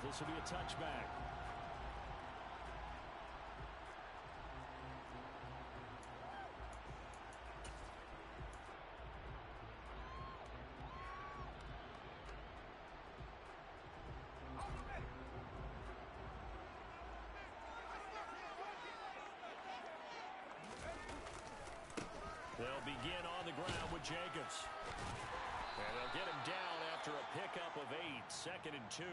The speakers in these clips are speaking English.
This will be a touchback. They'll begin on the ground with Jacobs. And they'll get him down after a pickup of 8, 2nd and 2.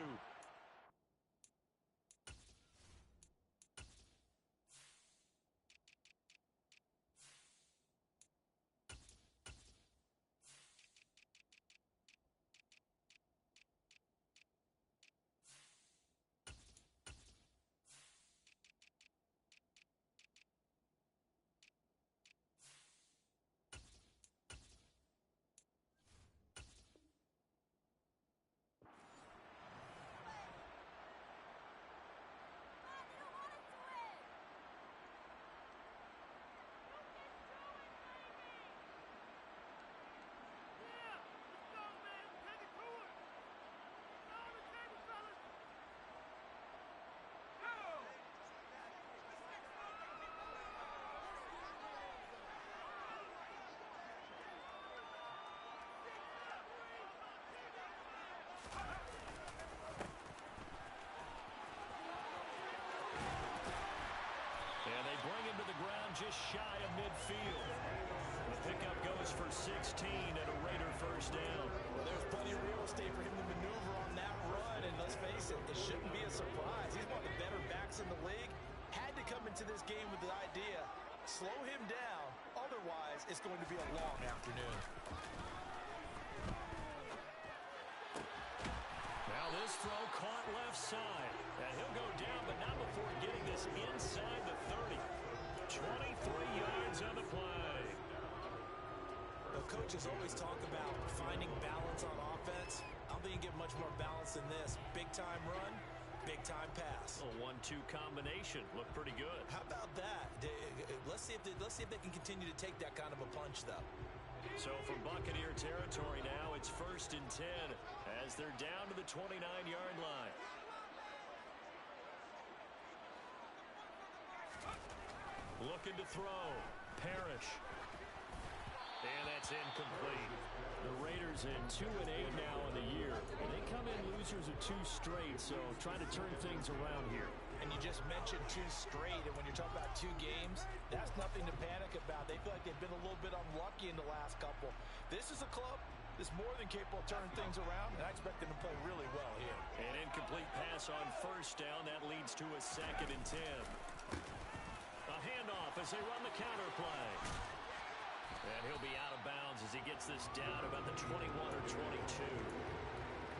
And they bring him to the ground just shy of midfield. The pickup goes for 16 and a Raider first down. Well, there's plenty of real estate for him to maneuver on that run. And let's face it, it shouldn't be a surprise. He's one of the better backs in the league. Had to come into this game with the idea, slow him down. Otherwise, it's going to be a long afternoon. Now this throw caught left side. And he'll go down, but not before getting this inside the 30. 23 yards on the play. The coaches always talk about finding balance on offense. I don't think you get much more balance than this. Big-time run, big-time pass. A 1-2 combination. Looked pretty good. How about that? Let's see if they can continue to take that kind of a punch, though. So from Buccaneer territory now, it's 1st and 10 as they're down to the 29-yard line. Looking to throw. Parrish. And that's incomplete. The Raiders in 2-8 now in the year. And they come in losers of 2 straight, so trying to turn things around here. And you just mentioned 2 straight, and when you're talking about 2 games, that's nothing to panic about. They feel like they've been a little bit unlucky in the last couple. This is a club that's more than capable of turning things around, and I expect them to play really well here. An incomplete pass on first down. That leads to a 2nd and 10. A handoff as they run the counter play. And he'll be out of bounds as he gets this down about the 21 or 22.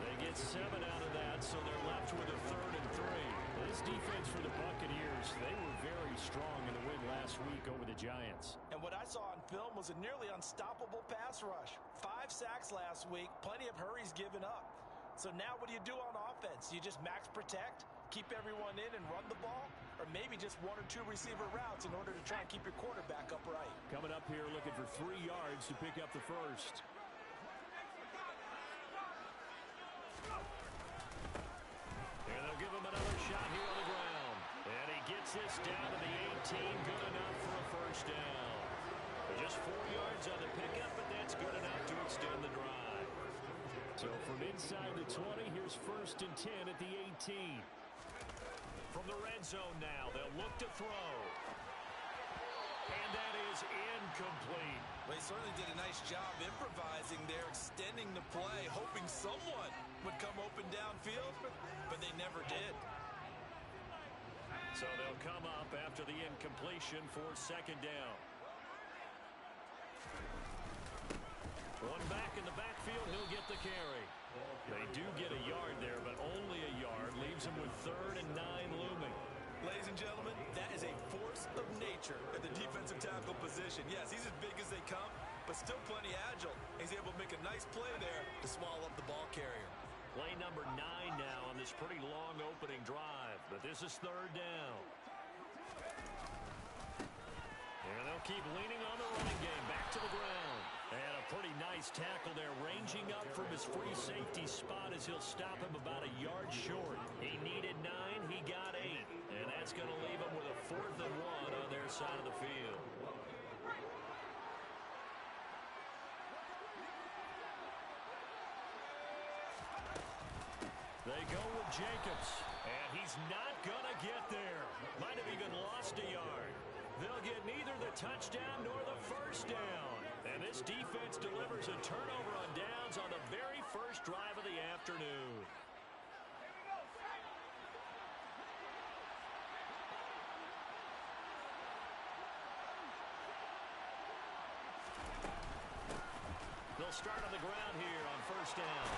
They get 7 out of that, so they're left with a 3rd and 3. This defense for the Buccaneers, they were very strong in the win last week over the Giants. And what I saw on film was a nearly unstoppable pass rush. 5 sacks last week, plenty of hurries given up. So now what do you do on offense? You just max protect, keep everyone in and run the ball, or maybe just 1 or 2 receiver routes in order to try and keep your quarterback upright. Coming up here looking for 3 yards to pick up the first. And they'll give him another shot here on the ground. And he gets this down to the 18, good enough for a first down. Just 4 yards on the pickup, but that's good enough to extend the drive. So from inside the 20, here's 1st and 10 at the 18. From the red zone now, they'll look to throw. And that is incomplete. Well, he certainly did a nice job improvising there, extending the play, hoping someone would come open downfield, but they never did. So they'll come up after the incompletion for 2nd down. One back in the backfield, he'll get the carry. They do get a yard there, but only a yard. Leaves him with 3rd and 9 looming. Ladies and gentlemen, that is a force of nature at the defensive tackle position. Yes, he's as big as they come, but still plenty agile. He's able to make a nice play there to swallow up the ball carrier. Play number 9 now on this pretty long opening drive, but this is 3rd down. And they'll keep leaning on the running game. Back to the ground. And a pretty nice tackle there, ranging up from his free safety spot as he'll stop him about a yard short. He side of the field. They go with Jacobs, and he's not going to get there. Might have even lost a yard. They'll get neither the touchdown nor the first down. And this defense delivers a turnover on downs on the very first drive of the afternoon. They'll start on the ground here on first down.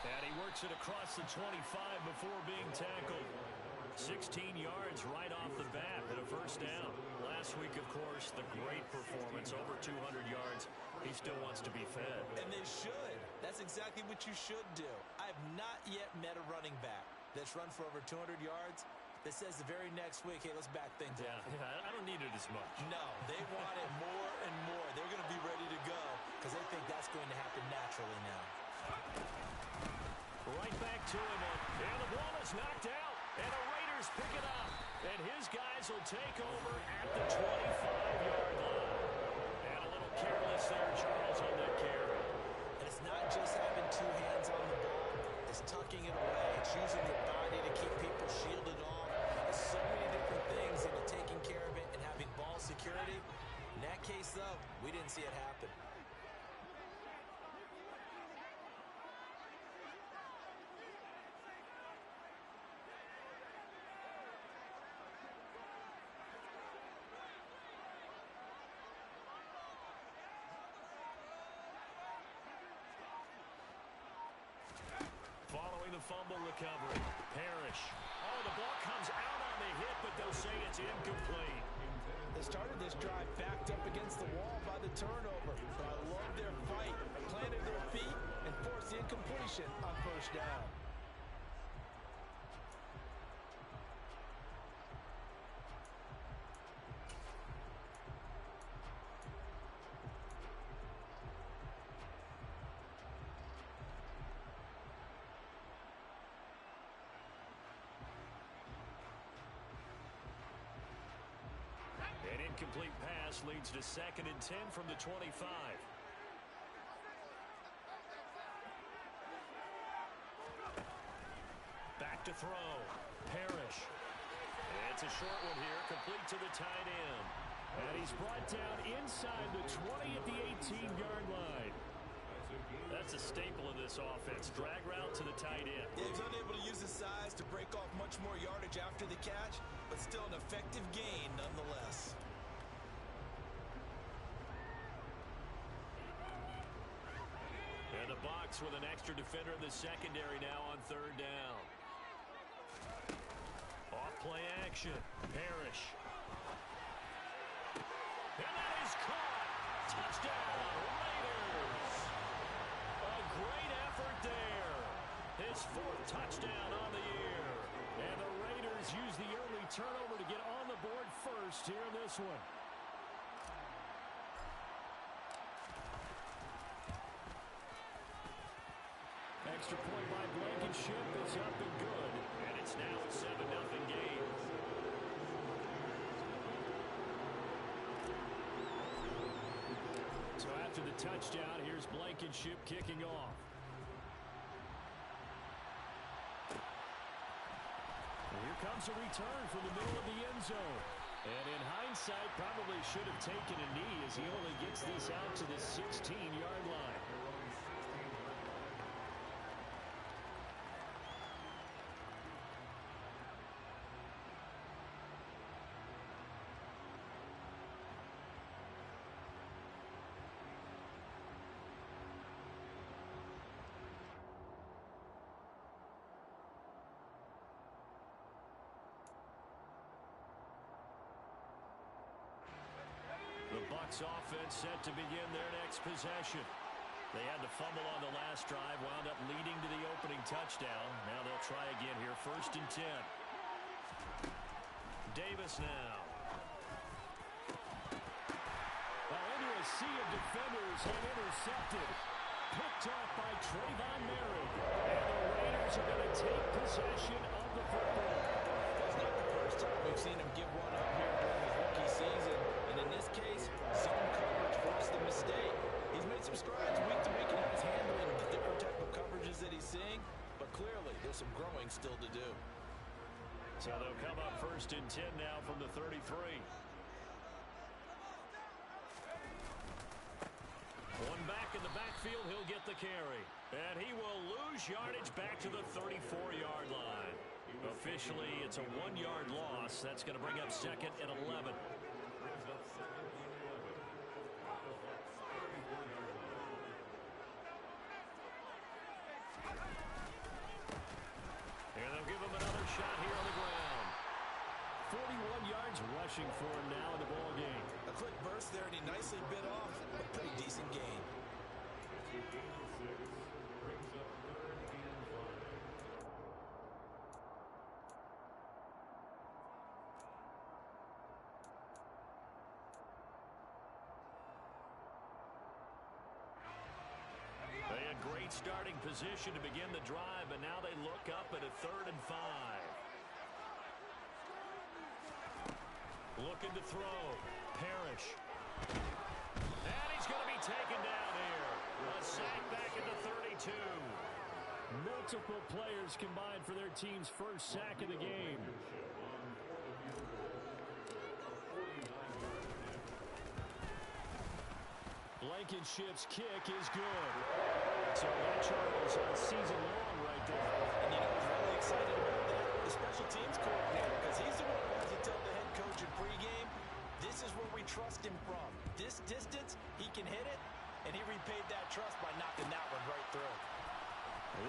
And he works it across the 25 before being tackled. 16 yards right off the bat and a first down. Last week, of course, the great performance, over 200 yards. He still wants to be fed. And they should. That's exactly what you should do. I have not yet met a running back that's run for over 200 yards that says the very next week, hey, let's back things up. Yeah, I don't need it as much. No, they want it more and more. They're going to be ready to go because they think that's going to happen naturally now. Right back to him, and the ball is knocked out, and the Raiders pick it up, and his guys will take over at the 25-yard line. And a little careless there, Charles, on that carry. And it's not just having two hands on the ball. It's tucking it away. It's using your body to keep people shielded off. There's so many different things into taking care of it and having ball security. In that case, though, we didn't see it happen. Following the fumble recovery, Parrish. Oh, the ball comes out on the hit, but they'll say it's incomplete. They started this drive backed up against the wall by the turnover. But I love their fight, planted their feet, and forced the incompletion on first down. An incomplete pass leads to 2nd and 10 from the 25. Back to throw. Parrish. It's a short one here, complete to the tight end. And he's brought down inside the 20 at the 18-yard line. That's a staple of this offense. Drag route to the tight end. He's unable to use his size to break off much more yardage after the catch, but still an effective gain nonetheless. And the box with an extra defender in the secondary now on 3rd down. Off play action. Parrish. And that is caught. Touchdown, Raiders. A great effort there. His 4th touchdown on the year. And the Raiders use the early turnover to get on the board first here in this one. Extra point by Blankenship is up and good. And it's now a 7-0 game. So after the touchdown, here's Blankenship kicking off. Here comes a return from the middle of the end zone. And in hindsight, probably should have taken a knee as he only gets this out to the 16-yard line. The Bucs offense set to begin their next possession. They had to fumble on the last drive, wound up leading to the opening touchdown. Now they'll try again here, 1st and 10. Davis now. Into a sea of defenders and intercepted. Picked off by Trayvon Merritt. And the Raiders are going to take possession of the football. That's not the first time we've seen him give one up here during his rookie throwing still to do. So they'll come up 1st and 10 now from the 33. One back in the backfield, he'll get the carry. And he will lose yardage back to the 34-yard line. Officially, it's a 1-yard loss. That's going to bring up 2nd and 11. And they'll give him another shot here on the ground. 41 yards rushing for him now in the ball game. A quick burst there, and he nicely bit off a pretty decent gain. They had great starting position to begin the drive, and now they look up at a 3rd and 5. Looking to throw. Parrish. And he's going to be taken down here. A sack back at the 32. Multiple players combined for their team's first sack of the game. Blankenship's kick is good. So that Charles on season long right there. And you know who's really excited about that? The special teams coordinator, because he's the one who has to tell the head coach in pregame, this is where we trust him from. This distance, he can hit it, and he repaid that trust by knocking that one right through.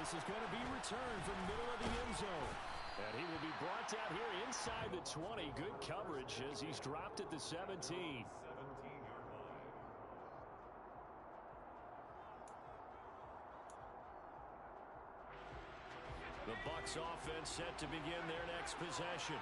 This is going to be returned from middle of the end zone. And he will be brought down here inside the 20. Good coverage as he's dropped at the 17. The Bucs offense set to begin their next possession.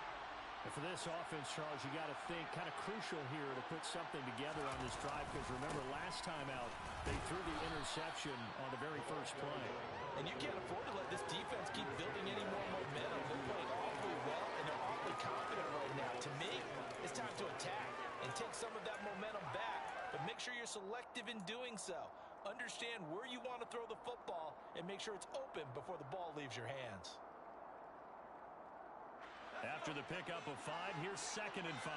And for this offense, Charles, you got to think kind of crucial here to put something together on this drive, because remember last time out they threw the interception on the very first play. And you can't afford to let this defense keep building any more momentum. They're playing awfully well, and they're awfully confident right now. To me, it's time to attack and take some of that momentum back, but make sure you're selective in doing so. Understand where you want to throw the football and make sure it's open before the ball leaves your hands. After the pickup of 5, here's 2nd and 5.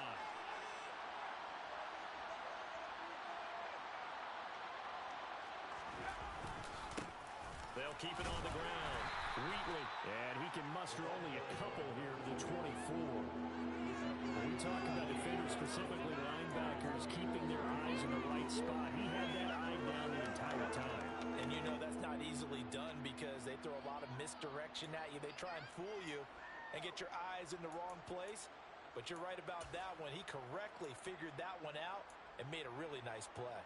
They'll keep it on the ground. Wheatley, and he can muster only a couple here to the 24. When we talk about defenders, specifically linebackers, keeping their eyes in the right spot, he had that eye down the entire time. And you know that's not easily done because they throw a lot of misdirection at you. They try and fool you and get your eyes in the wrong place. But you're right about that one. He correctly figured that one out and made a really nice play.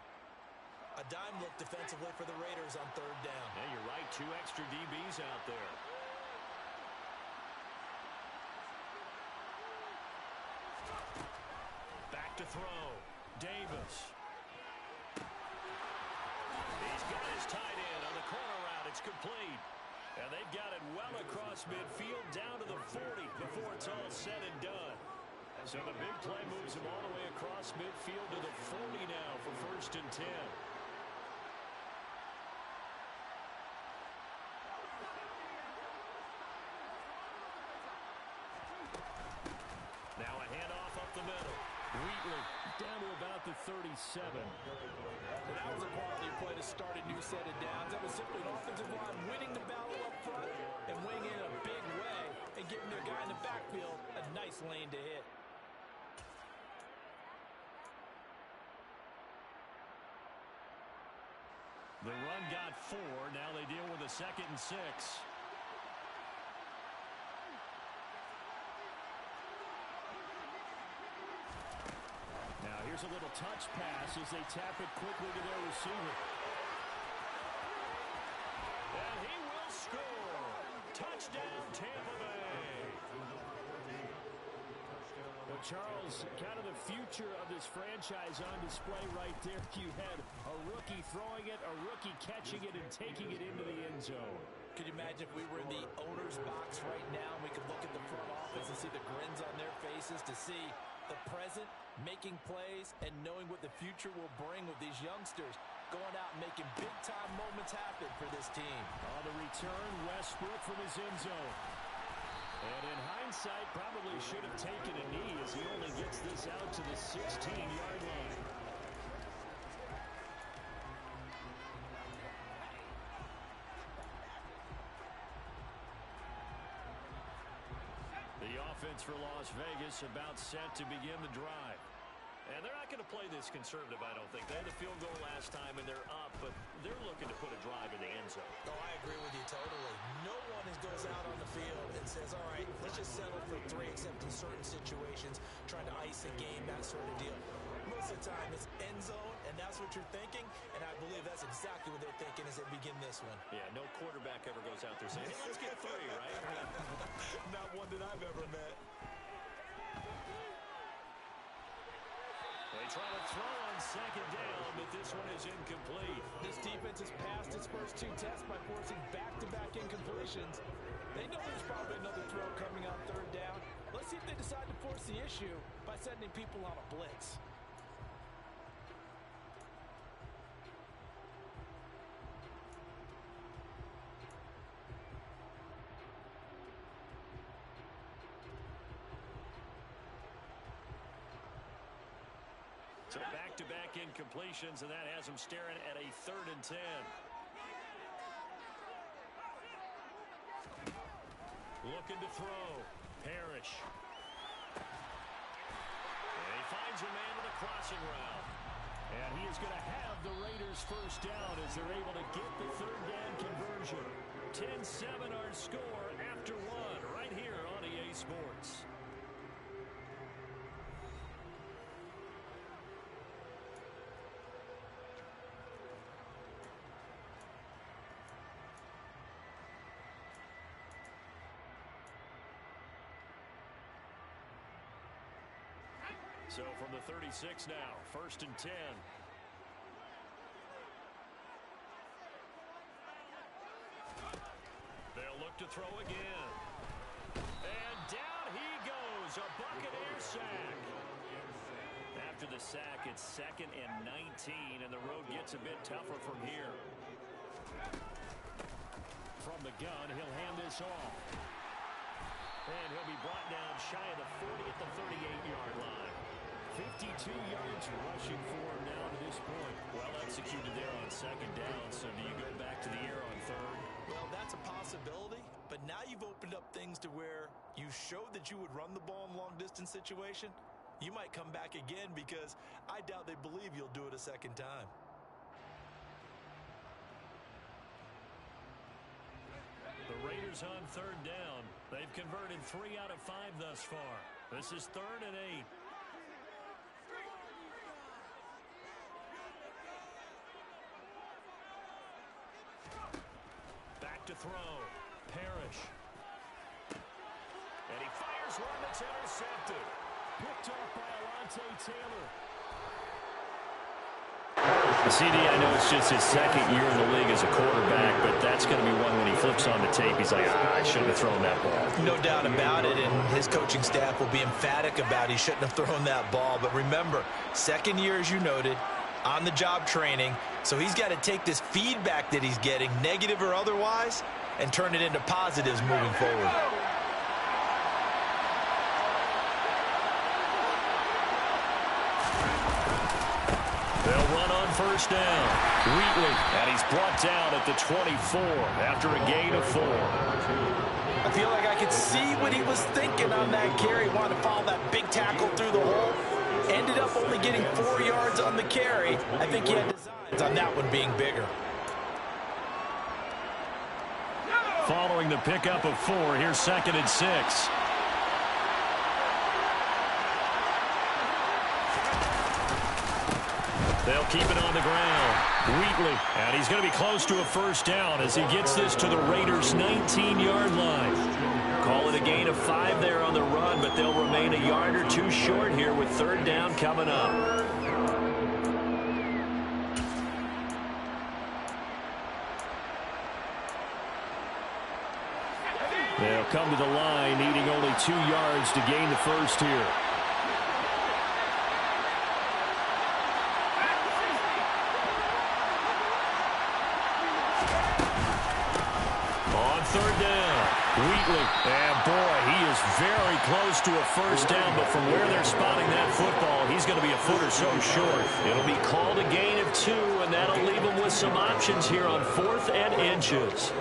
A dime look defensively for the Raiders on 3rd down. Yeah, you're right. 2 extra DBs out there. Back to throw. Davis. He's got his tight end on the corner route. It's complete. And they've got it well across midfield down to the 40 before it's all said and done. So the big play moves him all the way across midfield to the 40 now for 1st and 10. Now a handoff up the middle. Wheatley down to about the 37. And that was a quality play to start a new set of downs. That was simply an offensive line winning the battle up front and winning it in a big way and giving their guy in the backfield a nice lane to hit. The run got 4. Now they deal with a 2nd and 6. Now here's a little touch pass as they tap it quickly to their receiver. And he will score. Touchdown, Tampa Bay. Well, Charles, kind of the future of this franchise on display right there. You had a rookie throwing it, a rookie catching it, and taking it into the end zone. Could you imagine if we were in the owner's box right now and we could look at the front office and see the grins on their faces, to see the present making plays and knowing what the future will bring with these youngsters going out and making big-time moments happen for this team. On the return, Westbrook from his end zone. And in hindsight, probably should have taken a knee as he only gets this out to the 16-yard line. The offense for Las Vegas about set to begin the drive. And they're not going to play this conservative, I don't think. They had the field goal last time, and they're up, but they're looking to put a drive in the end zone. Oh, I agree with you totally. No one goes out on the field and says, all right, let's just settle for 3, except in certain situations, trying to ice a game, that sort of deal. Most of the time, it's end zone, and that's what you're thinking, and I believe that's exactly what they're thinking as they begin this one. Yeah, no quarterback ever goes out there saying, hey, let's get 3, right? Not one that I've ever met. They try to throw on second down, but this one is incomplete. This defense has passed its first 2 tests by forcing back-to-back incompletions. They know there's probably another throw coming on third down. Let's see if they decide to force the issue by sending people on a blitz. So back-to-back incompletions, and that has them staring at a 3rd and 10. Looking to throw. Parrish. And he finds a man with a crossing route. And he is going to have the Raiders first down as they're able to get the 3rd down conversion. 10-7 our score after 1 right here on EA Sports. So from the 36 now, 1st and 10. They'll look to throw again. And down he goes, a Buccaneer sack. After the sack, it's 2nd and 19, and the road gets a bit tougher from here. From the gun, he'll hand this off. And he'll be brought down shy of the 40 at the 38-yard line. 52 yards rushing for him now to this point. Well executed there on 2nd down, so do you go back to the air on 3rd? Well, that's a possibility, but now you've opened up things to where you showed that you would run the ball in long-distance situation. You might come back again because I doubt they believe you'll do it a 2nd time. The Raiders on 3rd down. They've converted 3 out of 5 thus far. This is 3rd and 8. Back to throw. Parrish. And he fires one that's intercepted. Picked off by Alontae Taylor. CD, I know it's just his 2nd year in the league as a quarterback, but that's going to be one when he flips on the tape, he's like, I shouldn't have thrown that ball. No doubt about it, and his coaching staff will be emphatic about he shouldn't have thrown that ball. But remember, 2nd year, as you noted, on-the-job training, so he's got to take this feedback that he's getting, negative or otherwise, and turn it into positives moving forward. They'll run on 1st down. Wheatley, and he's brought down at the 24 after a gain of 4. I feel like I could see what he was thinking on that carry. Wanted to follow that big tackle through the hole. Ended up only getting 4 yards on the carry. I think he had designs on that one being bigger. Following the pickup of 4, here's 2nd and 6. They'll keep it on the ground. Wheatley, and he's going to be close to a 1st down as he gets this to the Raiders' 19-yard line. Call it a gain of 5 there on the run, but they'll remain a yard or 2 short here with 3rd down coming up. They'll come to the line, needing only 2 yards to gain the 1st here. On 3rd down, Wheatley, and boy, he very close to a first down, but from where they're spotting that football, he's going to be a foot or so short. It'll be called a gain of 2, and that'll leave him with some options here on 4th and inches.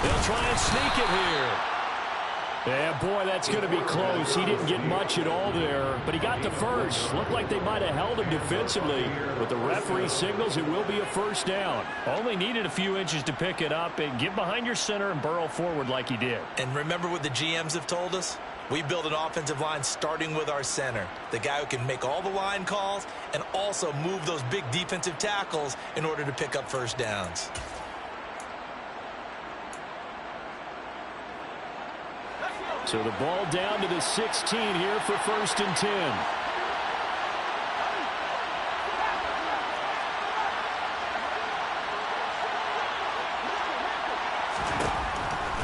They'll try and sneak it here. Yeah, boy, that's going to be close. He didn't get much at all there, but he got the first. Looked like they might have held him defensively, but the referee signals it will be a first down. Only needed a few inches to pick it up and get behind your center and burrow forward like he did. And remember what the GMs have told us? We build an offensive line starting with our center, the guy who can make all the line calls and also move those big defensive tackles in order to pick up first downs. So the ball down to the 16 here for 1st and 10.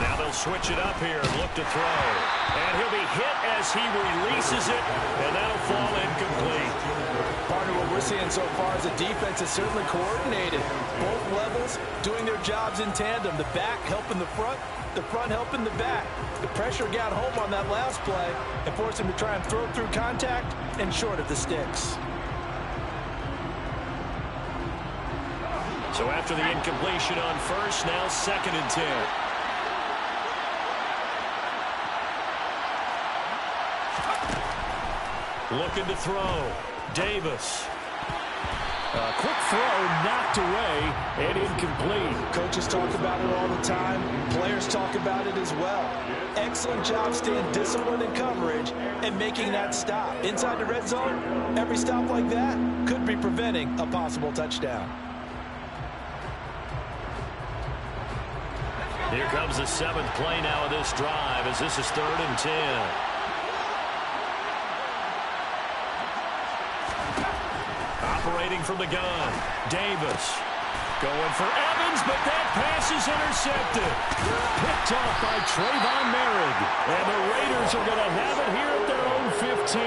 Now they'll switch it up here and look to throw. And he'll be hit as he releases it, and that'll fall incomplete. Partner, what we're seeing so far is the defense is certainly coordinated. Both levels doing their jobs in tandem. The back helping the front helping the back. The pressure got home on that last play and forced him to try and throw through contact and short of the sticks. So after the incompletion on first, now 2nd and 10. Looking to throw. Davis. A quick throw knocked away and incomplete. Coaches talk about it all the time. Players talk about it as well. Excellent job staying disciplined in coverage and making that stop. Inside the red zone, every stop like that could be preventing a possible touchdown. Here comes the 7th play now of this drive as this is 3rd and 10. Operating from the gun, Davis going for Evans, but that pass is intercepted. Picked off by Trayvon Merritt, and the Raiders are going to have it here at their own 15.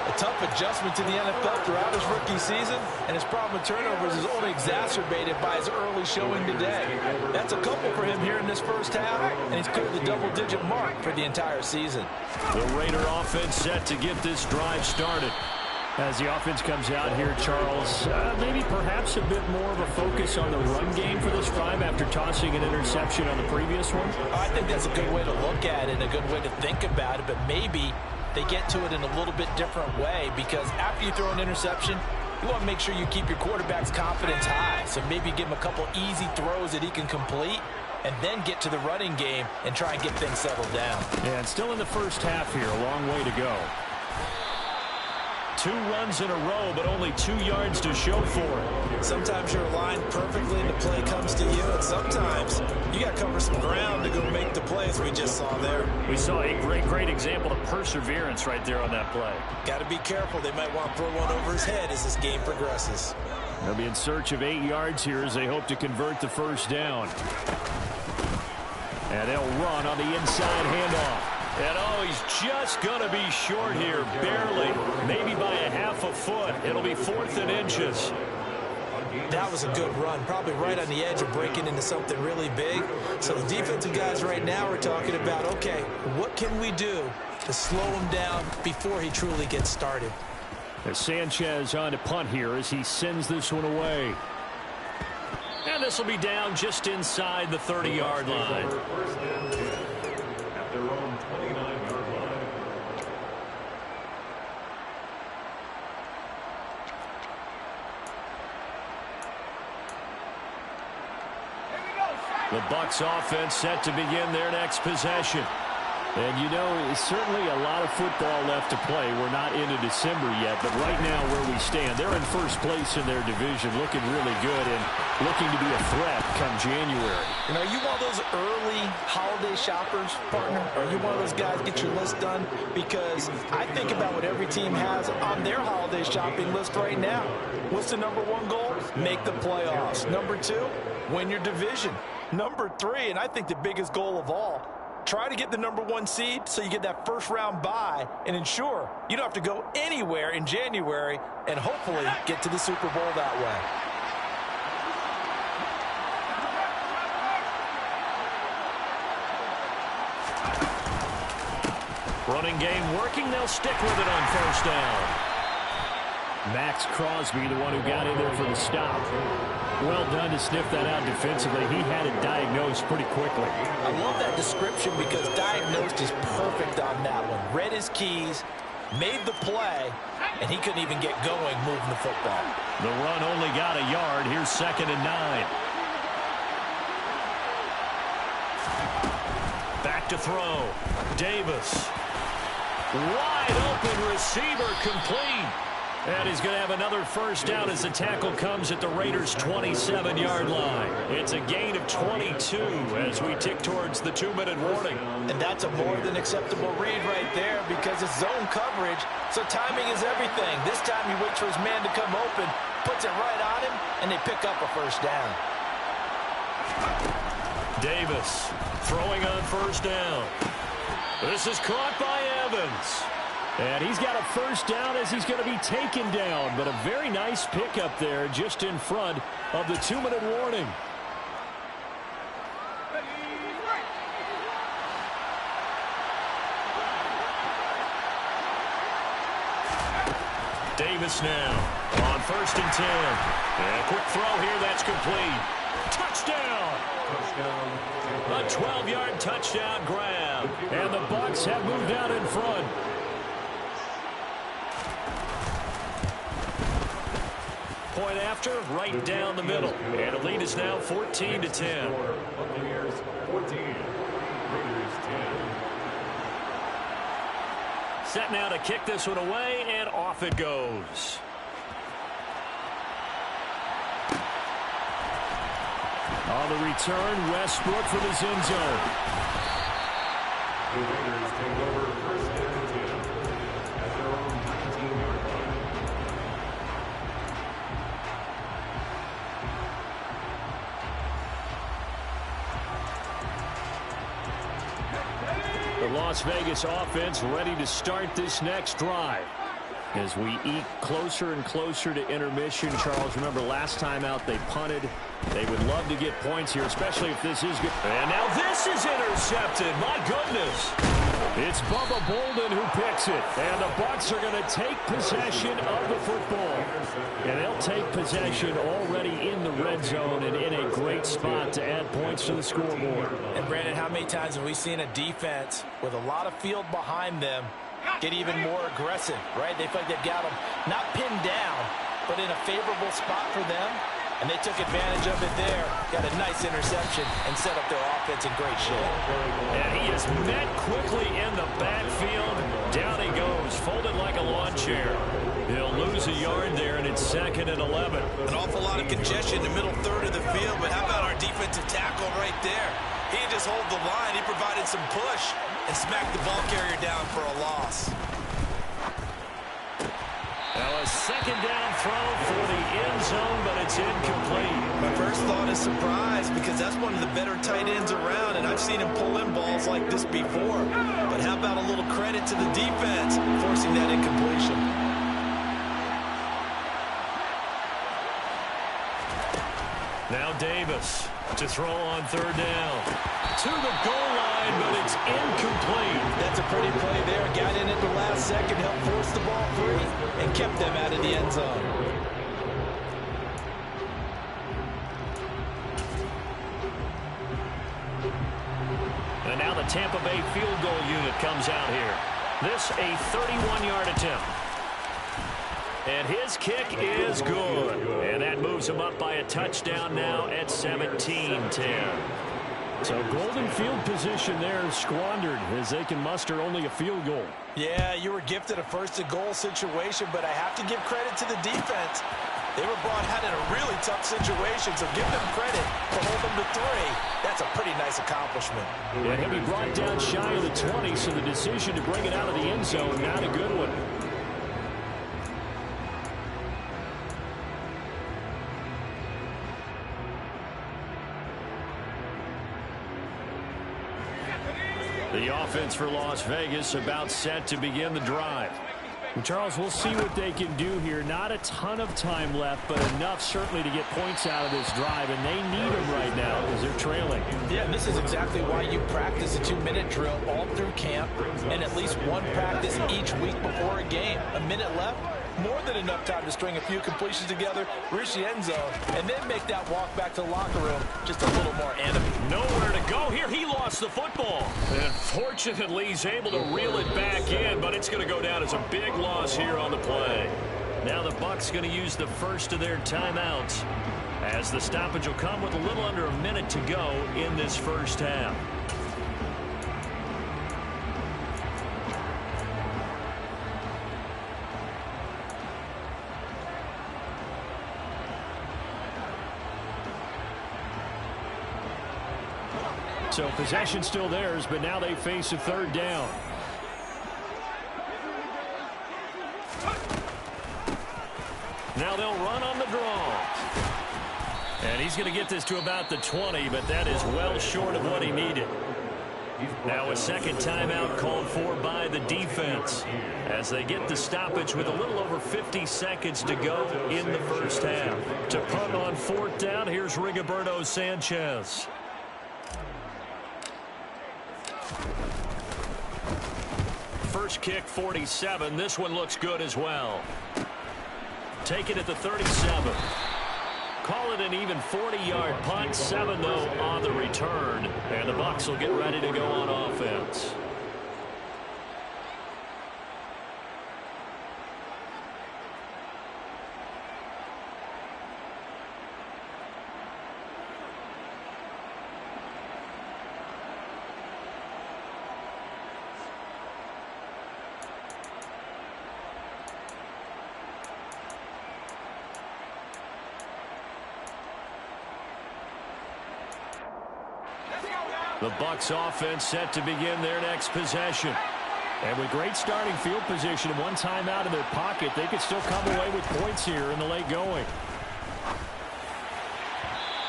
A tough adjustment to the NFL throughout his rookie season, and his problem with turnovers is only exacerbated by his early showing today. That's a couple for him here in this first half, and he's cleared the double-digit mark for the entire season. The Raider offense set to get this drive started. As the offense comes out here, Charles, maybe perhaps a bit more of a focus on the run game for this drive after tossing an interception on the previous one? I think that's a good way to look at it and a good way to think about it, but maybe they get to it in a little bit different way because after you throw an interception, you want to make sure you keep your quarterback's confidence high. So maybe give him a couple easy throws that he can complete and then get to the running game and try and get things settled down. Yeah, and still in the first half here, a long way to go. 2 runs in a row, but only 2 yards to show for it. Sometimes you're aligned perfectly and the play comes to you, and sometimes you got to cover some ground to go make the plays we just saw there. We saw a great example of perseverance right there on that play. Got to be careful. They might want to throw one over his head as this game progresses. They'll be in search of 8 yards here as they hope to convert the first down. And they'll run on the inside handoff. And oh, he's just going to be short here, barely, maybe by a half a foot. It'll be 4th and inches. That was a good run, probably right on the edge of breaking into something really big. So the defensive guys right now are talking about, okay, what can we do to slow him down before he truly gets started? As Sanchez on to punt here as he sends this one away. And this will be down just inside the 30-yard line. At their own 29-yard line. The Bucs offense set to begin their next possession. And, you know, certainly a lot of football left to play. We're not into December yet, but right now where we stand, they're in first place in their division, looking really good and looking to be a threat come January. You know, are you one of those early holiday shoppers, partner? Are you one of those guys get your list done? Because I think about what every team has on their holiday shopping list right now. What's the number 1 goal? Make the playoffs. Number 2, win your division. Number 3, and I think the biggest goal of all, Try to get the #1 seed so you get that first-round bye and ensure you don't have to go anywhere in January and hopefully get to the Super Bowl that way. Running game working. They'll stick with it on first down. Max Crosby, the one who got in there for the stop. Well done to sniff that out defensively. He had it diagnosed pretty quickly. I love that description because diagnosed is perfect on that one. Read his keys, made the play, and he couldn't even get going moving the football. The run only got a yard. Here's 2nd and 9. Back to throw. Davis. Wide open receiver complete. And he's going to have another first down as the tackle comes at the Raiders' 27-yard line. It's a gain of 22 as we tick towards the 2-minute warning. And that's a more than acceptable read right there because it's zone coverage, so timing is everything. This time he waits for his man to come open, puts it right on him, and they pick up a first down. Davis throwing on first down. This is caught by Evans. And he's got a first down as he's going to be taken down. But a very nice pickup there just in front of the 2-minute warning. Davis now on 1st and 10. And a quick throw here. That's complete. Touchdown. A 12-yard touchdown grab. And the Bucs have moved out in front. Point after, right down the middle. And the lead is now 14-10. Buccaneers 14, Raiders 10. Set now to kick this one away, and off it goes. On the return, Westbrook from his end zone. The Raiders take over 1st and 10 at their own 19-yard line. The Las Vegas offense ready to start this next drive. As we eke closer and closer to intermission, Charles, remember last time out they punted. They would love to get points here, especially if this is good. And now this is intercepted. My goodness. It's Bubba Bolden who picks it. And the Bucs are going to take possession of the football. And they'll take possession already in the red zone and in a great spot to add points to the scoreboard. And Brandon, how many times have we seen a defense with a lot of field behind them get even more aggressive, right? They feel like they've got them not pinned down, but in a favorable spot for them. And they took advantage of it there. Got a nice interception and set up their offense in great shape. And he is met quickly in the backfield. Down he goes, folded like a lawn chair. He'll lose a yard there, and it's 2nd and 11. An awful lot of congestion in the middle third of the field, but how about our defensive tackle right there? He didn't just hold the line. He provided some push and smacked the ball carrier down for a loss. Now a 2nd down throw for the end zone, but it's incomplete. My first thought is surprise because that's one of the better tight ends around, and I've seen him pull in balls like this before. But how about a little credit to the defense forcing that incompletion? Now Davis to throw on 3rd down. To the goal line, but it's incomplete. That's a pretty play there. Got in at the last second, helped force the ball free, and kept them out of the end zone. And now the Tampa Bay field goal unit comes out here. This a 31-yard attempt. And his kick is good. And that moves him up by a touchdown now at 17-10. So golden field position there squandered as they can muster only a field goal. Yeah, you were gifted a first-and-goal situation, but I have to give credit to the defense. They were brought out in a really tough situation, so give them credit to hold them to 3. That's a pretty nice accomplishment. Yeah, he'll be brought down shy of the 20, so the decision to bring it out of the end zone, not a good one. The offense for Las Vegas about set to begin the drive. And Charles, we'll see what they can do here. Not a ton of time left, but enough certainly to get points out of this drive, and they need them right now as they're trailing. Yeah, and this is exactly why you practice a 2-minute drill all through camp and at least one practice each week before a game. A minute left, more than enough time to string a few completions together, reach the end zone, and then make that walk back to the locker room just a little more animated. Nowhere to go here. He lost the football. And fortunately, he's able to reel it back in, but it's going to go down as a big loss here on the play. Now the Bucs going to use the first of their timeouts, as the stoppage will come with a little under a minute to go in this first half. So possession still theirs, but now they face a third down. Now they'll run on the draw. And he's going to get this to about the 20, but that is well short of what he needed. Now a second timeout called for by the defense as they get the stoppage with a little over 50 seconds to go in the first half. To punt on fourth down, here's Rigoberto Sanchez. First kick, 47. This one looks good as well. Take it at the 37. Call it an even 40-yard punt. 7, though, on the return. And the Bucs will get ready to go on offense. The Bucs offense set to begin their next possession. And with great starting field position and one timeout in their pocket, they could still come away with points here in the late going.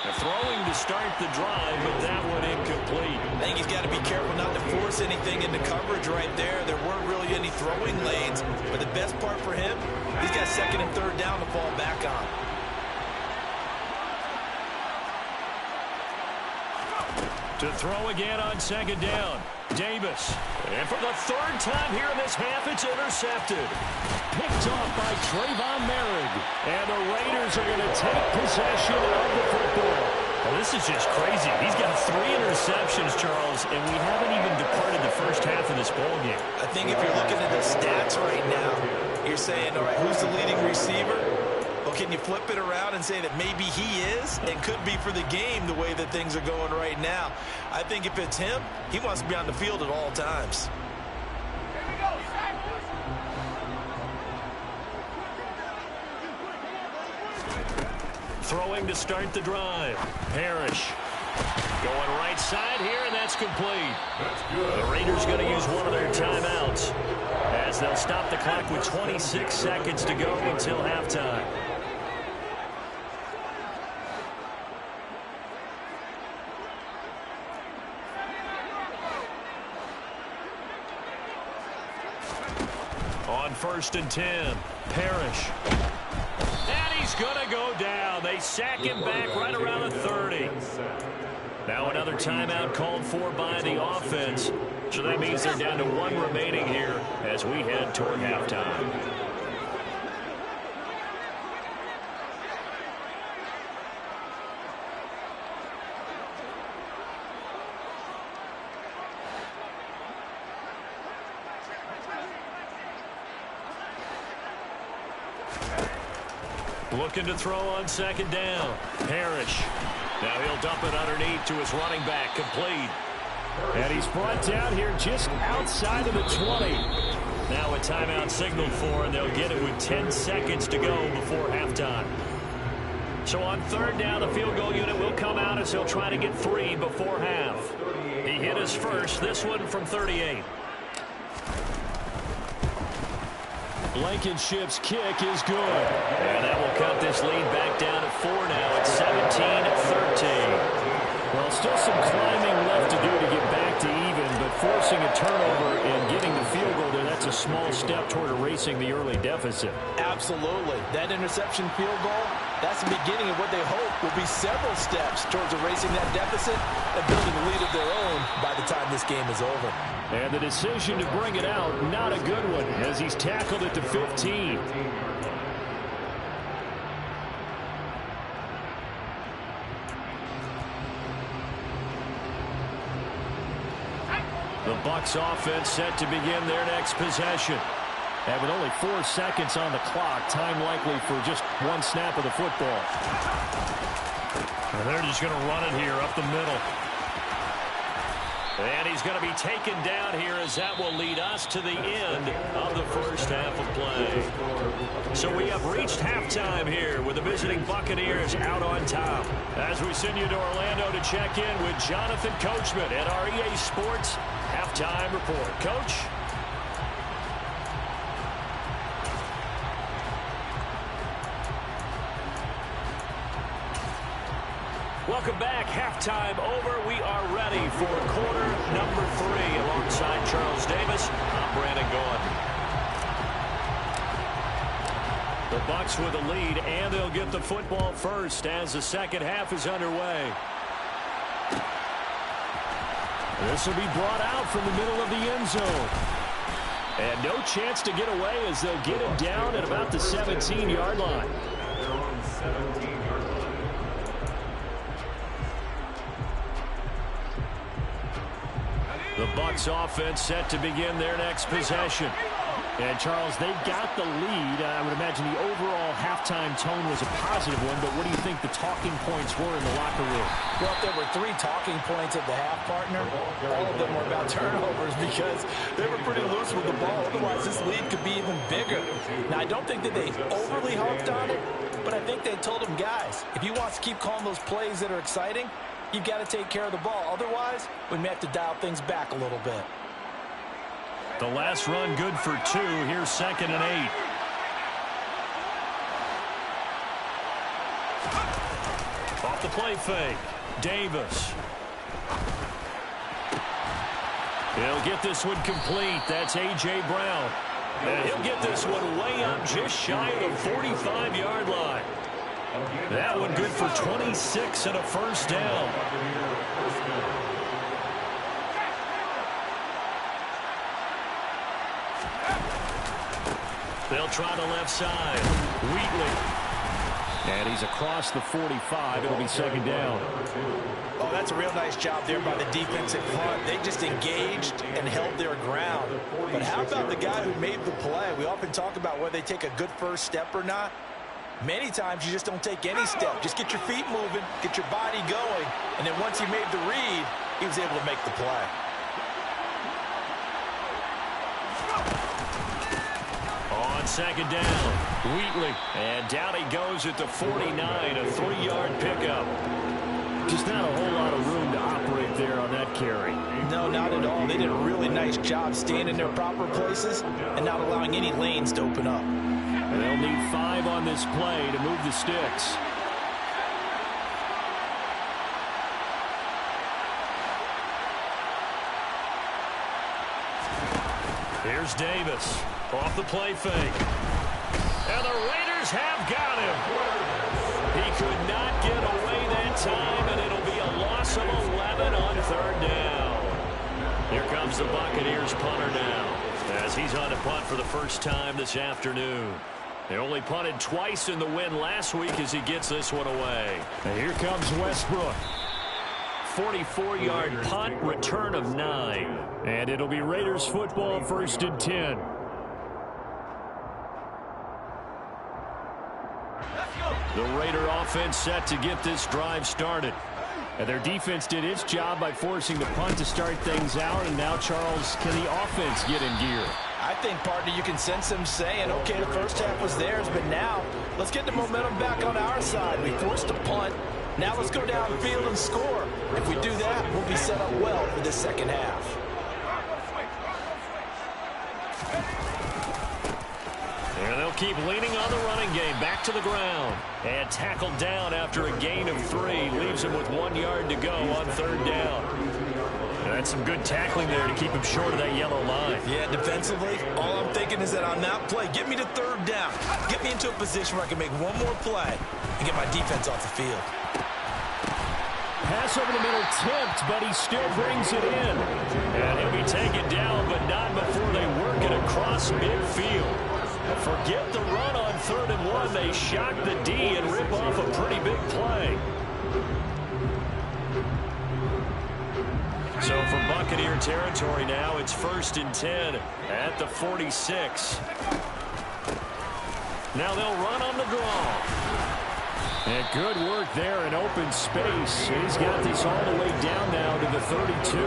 They're throwing to start the drive, but that one incomplete. I think he's got to be careful not to force anything into coverage right there. There weren't really any throwing lanes, but the best part for him, he's got second and third down to fall back on. To throw again on second down. Davis. And for the third time here in this half, it's intercepted. Picked off by Trayvon Merrick. And the Raiders are going to take possession of the football. Well, this is just crazy. He's got 3 interceptions, Charles, and we haven't even departed the first half of this ball game. I think if you're looking at the stats right now, you're saying, all right, who's the leading receiver? Well, can you flip it around and say that maybe he is and could be for the game the way that things are going right now? I think if it's him, he wants to be on the field at all times. Throwing to start the drive. Parrish. Going right side here, and that's complete. The Raiders going to use one of their timeouts as they'll stop the clock with 26 seconds to go until halftime. On 1st and 10, Parrish. And he's going to go down. They sack him back right around the 30. Now another timeout called for by the offense. So that means they're down to 1 remaining here as we head toward halftime. Looking to throw on second down. Parrish. Now he'll dump it underneath to his running back. Complete. And he's brought down here just outside of the 20. Now a timeout signaled for, and they'll get it with 10 seconds to go before halftime. So on 3rd down, the field goal unit will come out as he'll try to get 3 before half. He hit his first, this one from 38. Blankenship's kick is good. And that will cut this lead back down to 4 now. It's 17-13. Well, still some climbing left to do to get back to even, but force forcing a turnover and getting the field goal there, that's a small step toward erasing the early deficit. Absolutely. That interception field goal, that's the beginning of what they hope will be several steps towards erasing that deficit and building a lead of their own by the time this game is over. And the decision to bring it out, not a good one, as he's tackled at the 15. The Bucs offense set to begin their next possession. And with only 4 seconds on the clock, time likely for just one snap of the football. And they're just going to run it here up the middle. And he's going to be taken down here as that will lead us to the end of the first half of play. So we have reached halftime here with the visiting Buccaneers out on top. As we send you to Orlando to check in with Jonathan Coachman at our EA Sports Halftime Report. Coach? Welcome back. Halftime over. We are ready for quarter number 3. Alongside Charles Davis, I'm Brandon Gaudin. The Bucs with a lead, and they'll get the football first as the second half is underway. This will be brought out from the middle of the end zone. And no chance to get away as they'll get him down at about the 17-yard line. They're on 17-yard line. The Bucs offense set to begin their next possession. And, Charles, they've got the lead. I would imagine the overall halftime tone was a positive one, but what do you think the talking points were in the locker room? Well, if there were 3 talking points at the half, partner, all of them were about turnovers because they were pretty loose with the ball. Otherwise, this lead could be even bigger. Now, I don't think that they overly harped on it, but I think they told them, guys, if you want to keep calling those plays that are exciting, you've got to take care of the ball. Otherwise, we may have to dial things back a little bit. The last run good for 2. Here's 2nd and 8. Off the play fake. Davis. He'll get this one complete. That's A.J. Brown. And he'll get this one way up just shy of the 45-yard line. That one good for 26 and a first down. They'll try the left side. Wheatley. And he's across the 45. It'll be 2nd down. Oh, that's a real nice job there by the defensive front. They just engaged and held their ground. But how about the guy who made the play? We often talk about whether they take a good first step or not. Many times you just don't take any step. Just get your feet moving, get your body going, and then once he made the read, he was able to make the play. On 2nd down, Wheatley. And down he goes at the 49, a 3-yard pickup. Just not a whole lot of room to operate there on that carry. No, not at all. They did a really nice job staying in their proper places and not allowing any lanes to open up. They'll need 5 on this play to move the sticks. Here's Davis. Off the play fake. And the Raiders have got him. He could not get away that time, and it'll be a loss of 11 on 3rd down. Here comes the Buccaneers punter now, as he's on to punt for the first time this afternoon. They only punted twice in the win last week as he gets this one away. And here comes Westbrook. 44-yard punt, return of 9. And it'll be Raiders football, 1st and 10. The Raider offense set to get this drive started. And their defense did its job by forcing the punt to start things out. And now, Charles, can the offense get in gear? I think, partner, you can sense them saying, okay, the first half was theirs, but now let's get the momentum back on our side. We forced a punt. Now let's go downfield and score. If we do that, we'll be set up well for the second half. And they'll keep leaning on the running game. Back to the ground. And tackled down after a gain of 3. Leaves him with 1 yard to go on 3rd down. That's some good tackling there to keep him short of that yellow line. Yeah, defensively, all I'm thinking is that on that play, get me to third down. Get me into a position where I can make one more play and get my defense off the field. Pass over the middle tipped, but he still brings it in. And he'll be taken down, but not before they work it across midfield. Forget the run on 3rd and 1. They shock the D and rip off a pretty big play. So from Buccaneer territory now, it's 1st and 10 at the 46. Now they'll run on the draw. And good work there in open space. He's got this all the way down now to the 32.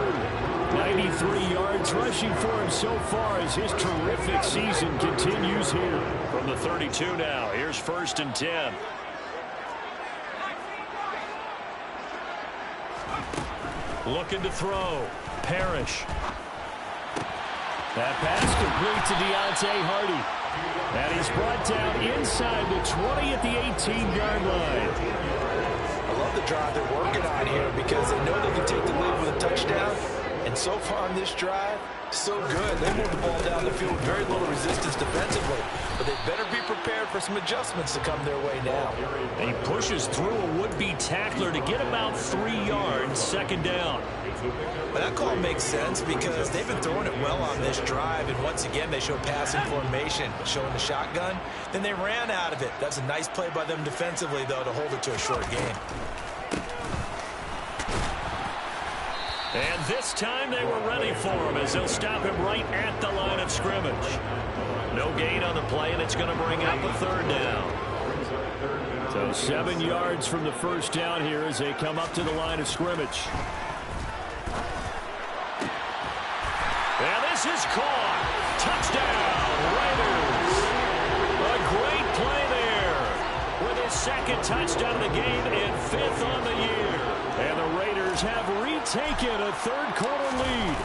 93 yards rushing for him so far as his terrific season continues here. From the 32 now, here's 1st and 10. Looking to throw. Parrish. That pass complete to Deontay Hardy. And he's brought down inside the 20 at the 18-yard line. I love the drive they're working on here because they know they can take the lead with a touchdown. And so far on this drive, so good. They move the ball down the field with very little resistance defensively. But they better be prepared for some adjustments to come their way now. And he pushes through a would-be tackler to get about 3 yards, 2nd down. But that call makes sense because they've been throwing it well on this drive. And once again, they show passing formation, showing the shotgun. Then they ran out of it. That's a nice play by them defensively, though, to hold it to a short game. And this time they were ready for him as they'll stop him right at the line of scrimmage. No gain on the play, and it's going to bring up a 3rd down. So 7 yards from the 1st down here as they come up to the line of scrimmage. And this is caught. Touchdown, Raiders. A great play there with his 2nd touchdown of the game and 5th on the year. And the Raiders have retaken a 3rd quarter lead.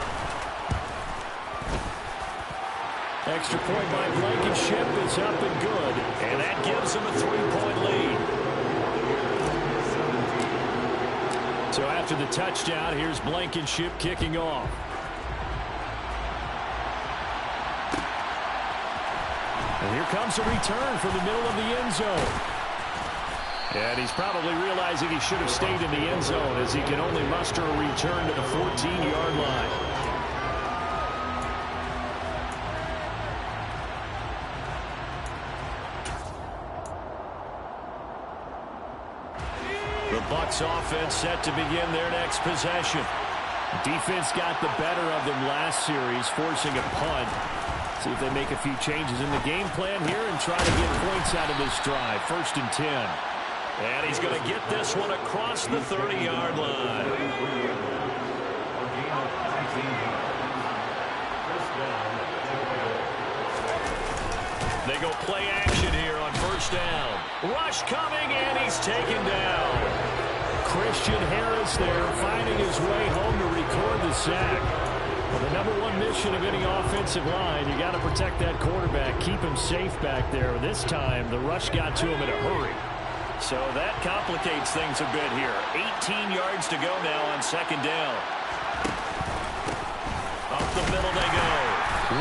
Extra point by Blankenship is up and good. And that gives them a 3-point lead. So after the touchdown, here's Blankenship kicking off. And here comes a return from the middle of the end zone. And he's probably realizing he should have stayed in the end zone as he can only muster a return to the 14-yard line. The Bucs offense set to begin their next possession. Defense got the better of them last series, forcing a punt. See if they make a few changes in the game plan here and try to get points out of this drive. 1st and 10. And he's going to get this one across the 30-yard line. They go play action here on 1st down. Rush coming, and he's taken down. Christian Harris there finding his way home to record the sack. Well, the #1 mission of any offensive line, you got to protect that quarterback, keep him safe back there. This time, the rush got to him in a hurry. So that complicates things a bit here. 18 yards to go now on 2nd down. Up the middle they go.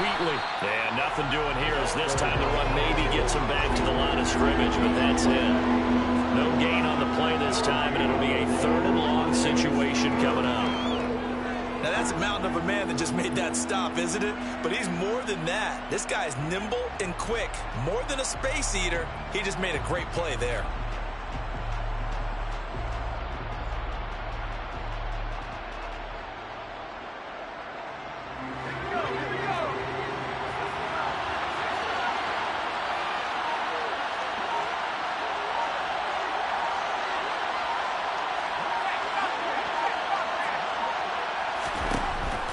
Wheatley. And nothing doing here as this time the run maybe gets him back to the line of scrimmage, but that's it. No gain on the play this time, and it'll be a 3rd and long situation coming up. Now, that's a mountain of a man that just made that stop, isn't it? But he's more than that. This guy's nimble and quick. More than a space eater. He just made a great play there.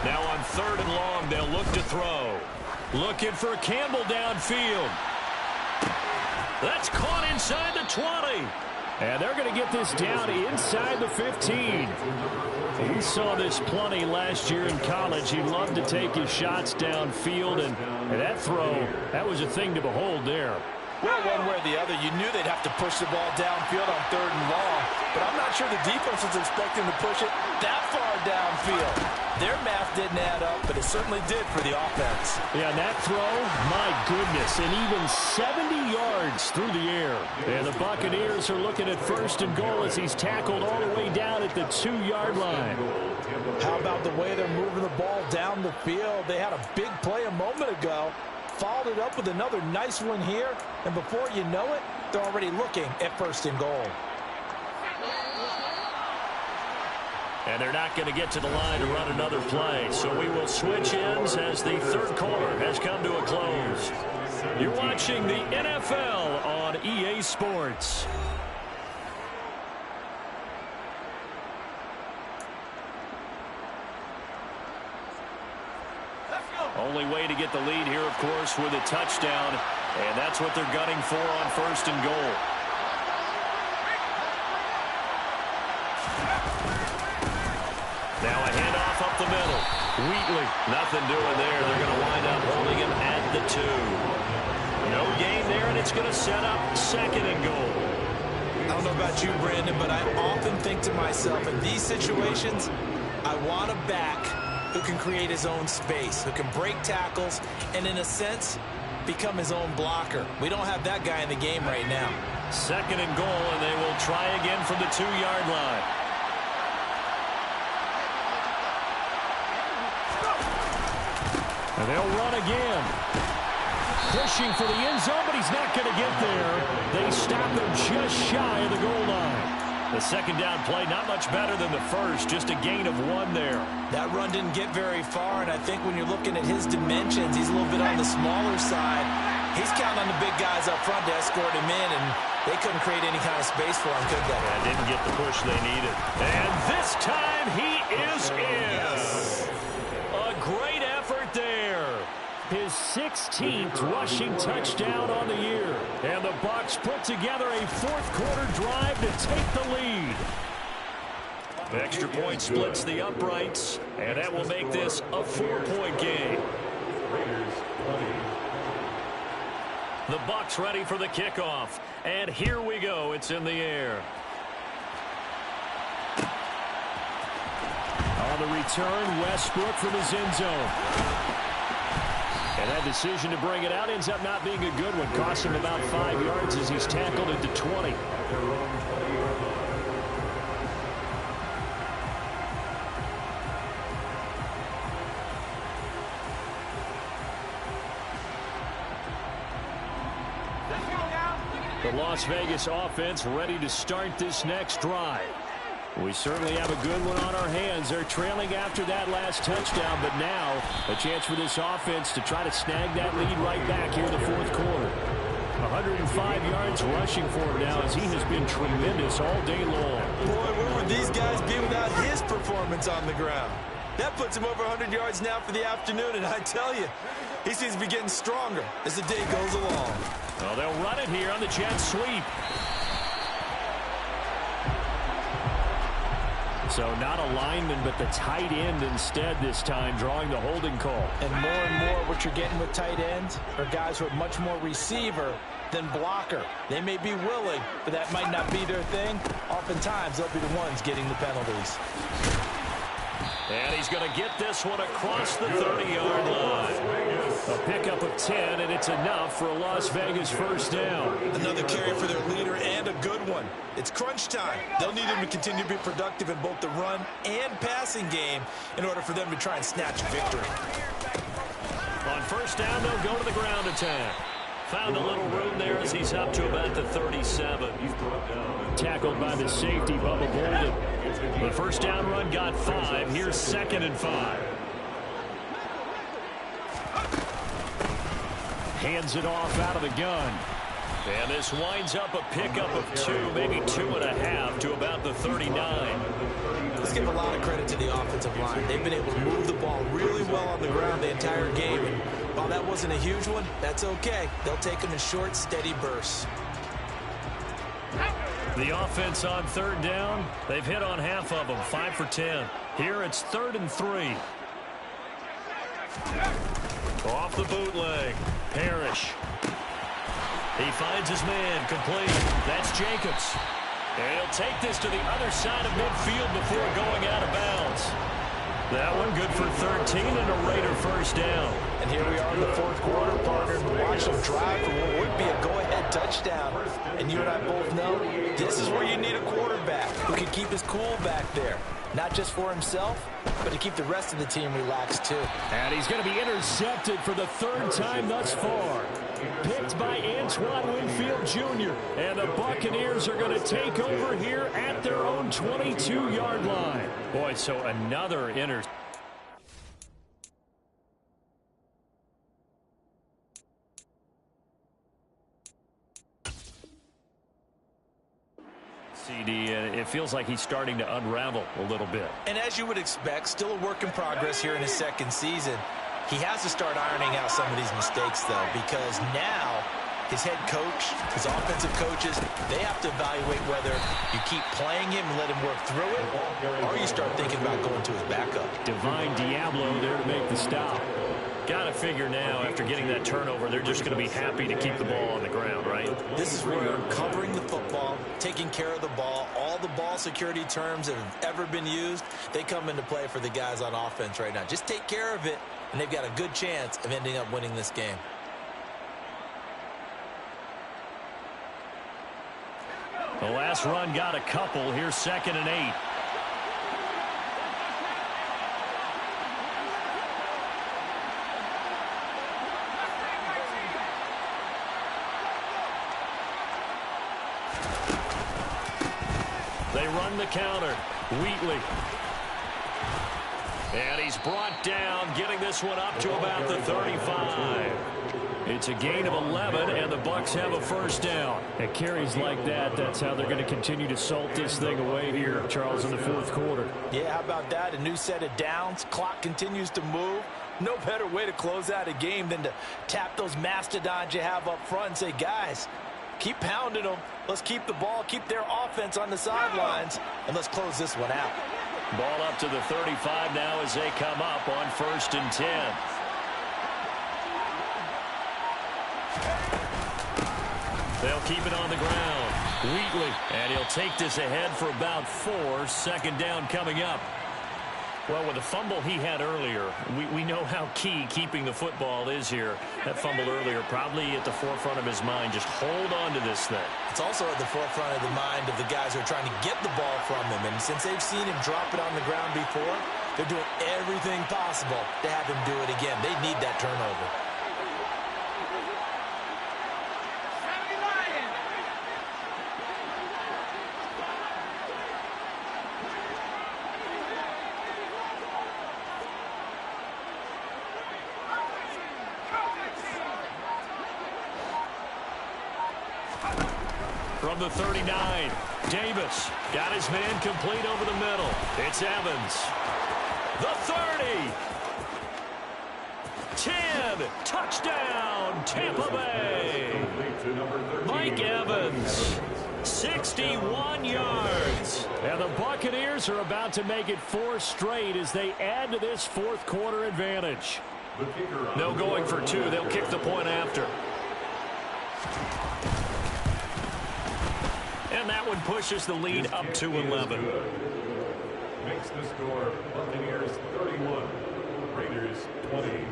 Now on 3rd and long, they'll look to throw. Looking for Campbell downfield. That's caught inside the 20. And they're going to get this down inside the 15. He saw this plenty last year in college. He loved to take his shots downfield, and that throw, that was a thing to behold there. Well, one way or the other, you knew they'd have to push the ball downfield on 3rd and long. but I'm not sure the defense was expecting to push it that far downfield. Their math didn't add up, but it certainly did for the offense. Yeah, and that throw, my goodness, and even 70 yards through the air. And the Buccaneers are looking at 1st and goal as he's tackled all the way down at the 2-yard line. How about the way they're moving the ball down the field? They had a big play a moment ago, followed it up with another nice one here, and before you know it, they're already looking at 1st and goal. And they're not going to get to the line to run another play. So we will switch ends as the 3rd quarter has come to a close. You're watching the NFL on EA Sports. Only way to get the lead here, of course, with a touchdown. And that's what they're gunning for on 1st and goal. Now a handoff up the middle. Wheatley, nothing doing there. They're going to wind up holding him at the 2. No gain there, and it's going to set up 2nd and goal. I don't know about you, Brandon, but I often think to myself, in these situations, I want a back who can create his own space, who can break tackles, and in a sense, become his own blocker. We don't have that guy in the game right now. 2nd and goal, and they will try again from the 2-yard line. And they'll run again. Pushing for the end zone, but he's not going to get there. They stop him just shy of the goal line. The 2nd down play, not much better than the first, just a gain of 1 there. That run didn't get very far, and I think when you're looking at his dimensions, he's a little bit on the smaller side. He's counting on the big guys up front to escort him in, and they couldn't create any kind of space for him, could they? Yeah, didn't get the push they needed. And this time he is in. A great effort there. His 16th rushing touchdown on the year. And the Bucs put together a 4th quarter drive to take the lead. The extra point splits the uprights, and that will make this a 4-point game. The Bucs ready for the kickoff. And here we go. It's in the air. On the return, Westbrook from his end zone. And that decision to bring it out ends up not being a good one. Costs him about 5 yards as he's tackled at the 20. The Las Vegas offense ready to start this next drive. We certainly have a good one on our hands. They're trailing after that last touchdown, but now a chance for this offense to try to snag that lead right back here in the 4th quarter. 105 yards rushing for him now as he has been tremendous all day long. Boy, where would these guys be without his performance on the ground? That puts him over 100 yards now for the afternoon, and I tell you, he seems to be getting stronger as the day goes along. Well, they'll run it here on the jet sweep. So not a lineman, but the tight end instead this time, drawing the holding call. And more what you're getting with tight ends are guys who are much more receiver than blocker. They may be willing, but that might not be their thing. Oftentimes, they'll be the ones getting the penalties. And he's going to get this one across the 30-yard line. A pickup of 10, and it's enough for a Las Vegas 1st down. Another carry for their leader, and a good one. It's crunch time. They'll need him to continue to be productive in both the run and passing game in order for them to try and snatch victory. On 1st down, they'll go to the ground attack. Found a little room there as he's up to about the 37. Tackled by the safety, Bubba Bolden. The 1st down run got 5. Here's 2nd and 5. Hands it off out of the gun. And this winds up a pickup of 2, maybe 2.5 to about the 39. Let's give a lot of credit to the offensive line. They've been able to move the ball really well on the ground the entire game. And while that wasn't a huge one, that's okay. They'll take them in short, steady bursts. The offense on 3rd down, they've hit on half of them, 5 for 10. Here it's 3rd and 3. Off the bootleg, Parrish. He finds his man, complete. That's Jacobs. And he'll take this to the other side of midfield before going out of bounds. That one good for 13 and a Raider first down. And here we are in the fourth quarter, partner. Watch them drive for what would be a go-ahead touchdown. And you and I both know this is where you need a quarterback who can keep his cool back there. Not just for himself, but to keep the rest of the team relaxed too. And he's going to be intercepted for the third time thus far. Picked by Antoine Winfield Jr. And the Buccaneers are going to take over here at their own 22-yard line. Boy, so another interception. CD, it feels like he's starting to unravel a little bit. And as you would expect, still a work in progress here in his second season. He has to start ironing out some of these mistakes, though, because now his head coach, his offensive coaches, they have to evaluate whether you keep playing him and let him work through it, or you start thinking about going to his backup. Divine Diablo there to make the stop. Got to figure now, after getting that turnover, they're just going to be happy to keep the ball on the ground, right? This is where covering the football, taking care of the ball, all the ball security terms that have ever been used, they come into play for the guys on offense right now. Just take care of it, and they've got a good chance of ending up winning this game. The last run got a couple. Here's 2nd and 8. They run the counter. Wheatley. And he's brought down, getting this one up to about the 35. It's a gain of 11, and the Bucs have a first down. At carries like that, that's how they're going to continue to salt this thing away here, Charles, in the fourth quarter. Yeah, how about that? A new set of downs. Clock continues to move. No better way to close out a game than to tap those mastodons you have up front and say, guys, keep pounding them. Let's keep the ball, keep their offense on the sidelines, and let's close this one out. Ball up to the 35 now as they come up on 1st and 10. They'll keep it on the ground. Wheatley, and he'll take this ahead for about 4. 2nd down coming up. Well, with the fumble he had earlier, we know how key keeping the football is here. That fumble earlier probably at the forefront of his mind. Just hold on to this thing. It's also at the forefront of the mind of the guys who are trying to get the ball from him. And since they've seen him drop it on the ground before, they're doing everything possible to have him do it again. They need that turnover. From the 39, Davis got his man complete over the middle. It's Evans. The 30. 10. Touchdown, Tampa Bay. Mike Evans. 61 yards. And the Buccaneers are about to make it 4 straight as they add to this fourth quarter advantage. No going for 2. They'll kick the point after. And that one pushes the lead up to 11. Makes the score Buccaneers 31, Raiders 20.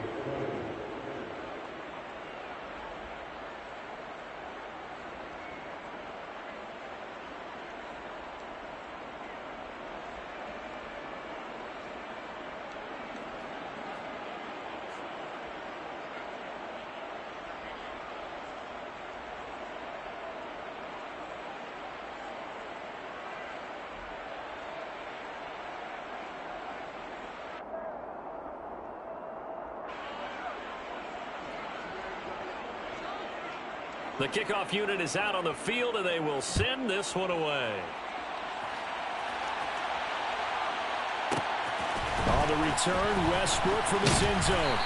The kickoff unit is out on the field, and they will send this one away. On the return, Westbrook from his end zone.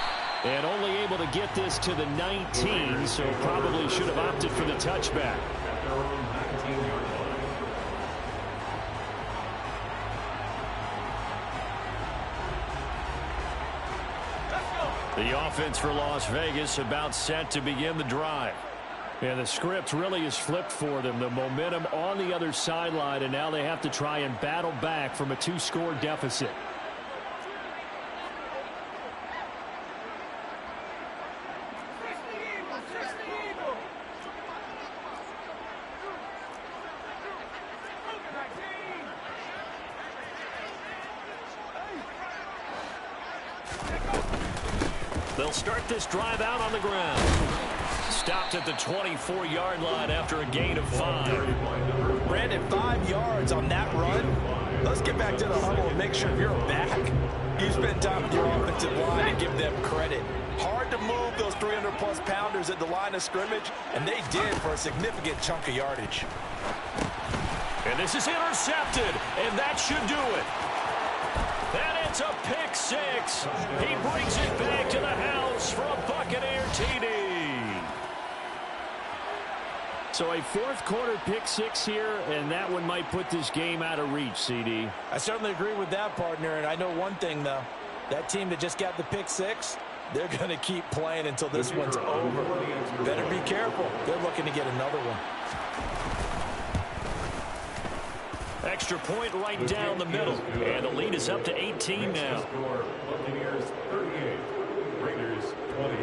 And only able to get this to the 19, so probably should have opted for the touchback. At their own 19-yard line. The offense for Las Vegas about set to begin the drive. Yeah, the script really is flipped for them. The momentum on the other sideline, and now they have to try and battle back from a 2-score deficit. They'll start this drive out on the ground. Stopped at the 24-yard line after a gain of 5. Brandon, 5 yards on that run. Let's get back to the huddle and make sure you're back. You spend time with your offensive line and give them credit. Hard to move those 300-plus pounders at the line of scrimmage, and they did for a significant chunk of yardage. And this is intercepted, and that should do it. And it's a pick 6. He brings it back to the house for a Buccaneer TD. So a fourth-quarter pick 6 here, and that one might put this game out of reach, CD. I certainly agree with that, partner, and I know one thing, though. That team that just got the pick 6, they're going to keep playing until this one's over. Better be careful. They're looking to get another one. Extra point right down the middle. And the lead is up to 18 now. Buccaneers 38, Raiders 20.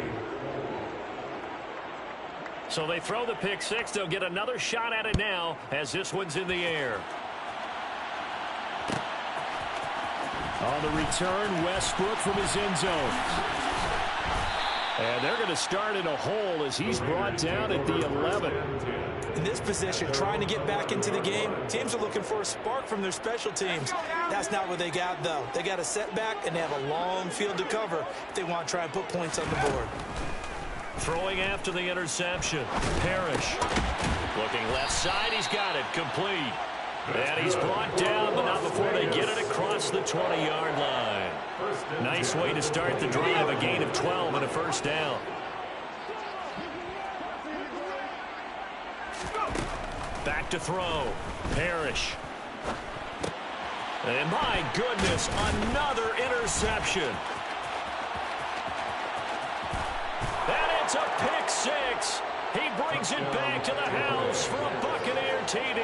So they throw the pick 6. They'll get another shot at it now as this one's in the air. On the return, Westbrook from his end zone. And they're going to start in a hole as he's brought down at the 11. In this position, trying to get back into the game, teams are looking for a spark from their special teams. That's not what they got, though. They got a setback, and they have a long field to cover if they want to try and put points on the board. Throwing after the interception. Parrish. Looking left side. He's got it. Complete. And he's brought down, but not before they get it across the 20-yard line. Nice way to start the drive. A gain of 12 and a first down. Back to throw. Parrish. And my goodness, another interception. And it's a pick 6. He brings it back to the house for a Buccaneer TD.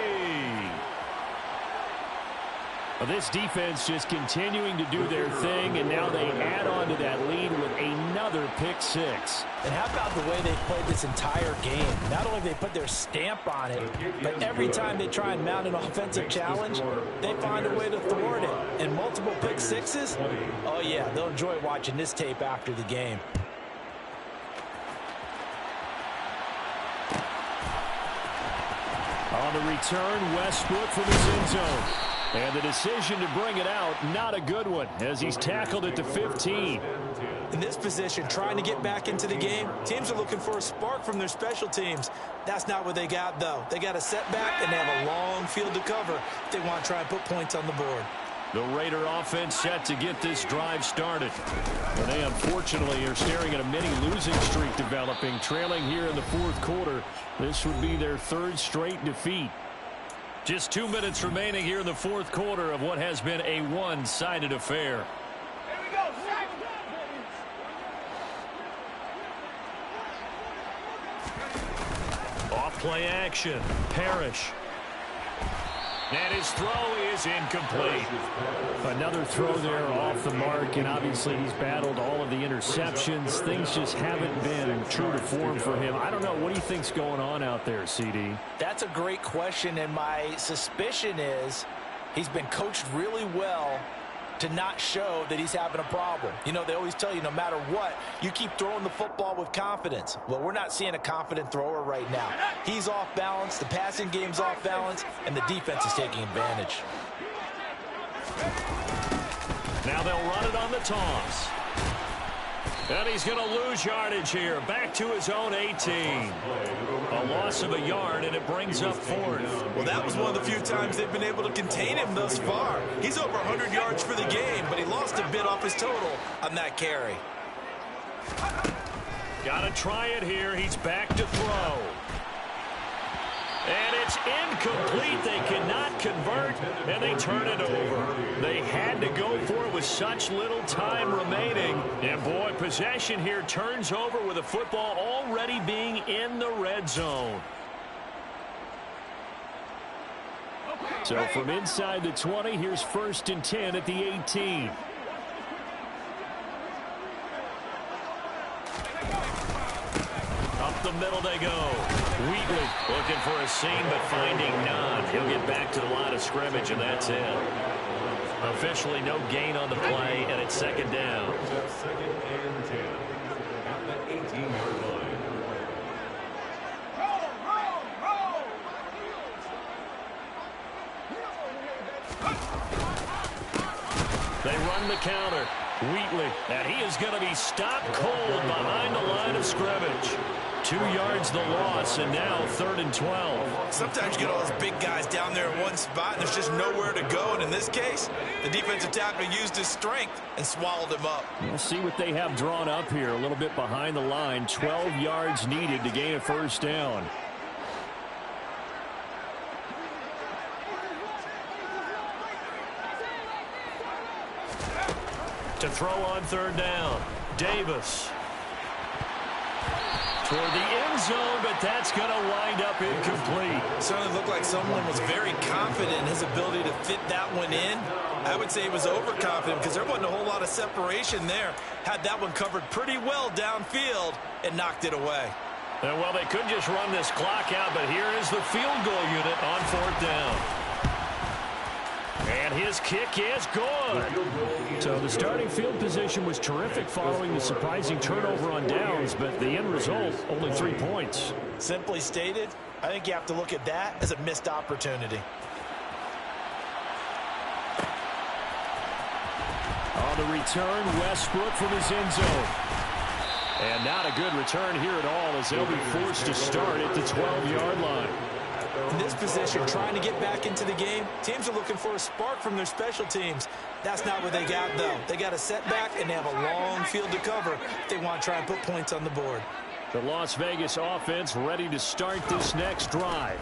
Well, this defense just continuing to do their thing, and now they add on to that lead with another pick 6. And how about the way they played this entire game? Not only they put their stamp on it, but every time they try and mount an offensive challenge, they find a way to thwart it. And multiple pick 6s? Oh, yeah, they'll enjoy watching this tape after the game. On the return, Westbrook from his end zone. And the decision to bring it out, not a good one, as he's tackled at the 15. In this position, trying to get back into the game, teams are looking for a spark from their special teams. That's not what they got, though. They got a setback, and they have a long field to cover if they want to try and put points on the board. The Raider offense set to get this drive started. But they unfortunately are staring at a mini losing streak developing, trailing here in the fourth quarter. This would be their 3rd straight defeat. Just 2 minutes remaining here in the fourth quarter of what has been a one-sided affair. Here we go. Off play action. Parrish. And his throw is incomplete. Another throw there off the mark, and obviously he's battled all of the interceptions. Things just haven't been true to form for him. I don't know. What do you think's going on out there, CD? That's a great question, and my suspicion is he's been coached really well to not show that he's having a problem. You know, they always tell you no matter what, you keep throwing the football with confidence. Well, we're not seeing a confident thrower right now. He's off balance, the passing game's off balance, and the defense is taking advantage. Now they'll run it on the toss. And he's going to lose yardage here. Back to his own 18. A loss of a yard, and it brings up 4th. Well, that was one of the few times they've been able to contain him thus far. He's over 100 yards for the game, but he lost a bit off his total on that carry. Got to try it here. He's back to throw. And it's incomplete. They cannot convert, and they turn it over. They had to go for it with such little time remaining. And, boy, possession here turns over with the football already being in the red zone. So from inside the 20, here's 1st and 10 at the 18. Up the middle they go. Wheatley looking for a seam, but finding none. He'll get back to the line of scrimmage, and that's it. Officially no gain on the play, and it's 2nd down. 2nd and 10 at the 18-yard line. They run the counter. Wheatley, and he is going to be stopped cold behind the line of scrimmage. 2 yards the loss, and now 3rd and 12. Sometimes you get all those big guys down there in one spot, and there's just nowhere to go. And in this case, the defensive tackle used his strength and swallowed him up. We'll see what they have drawn up here. A little bit behind the line. 12 yards needed to gain a 1st down. To throw on 3rd down. Davis. Toward the end zone, but that's going to wind up incomplete. Certainly looked like someone was very confident in his ability to fit that one in. I would say he was overconfident because there wasn't a whole lot of separation there. Had that one covered pretty well downfield and knocked it away. And, well, they could just run this clock out, but here is the field goal unit on 4th down. And his kick is good. So the starting field position was terrific following the surprising turnover on downs, but the end result, only 3 points. Simply stated, I think you have to look at that as a missed opportunity. On the return, Westbrook from his end zone. And not a good return here at all as they'll be forced to start at the 12-yard line. In this position, trying to get back into the game, teams are looking for a spark from their special teams. That's not what they got, though. They got a setback, and they have a long field to cover if they want to try and put points on the board. The Las Vegas offense ready to start this next drive.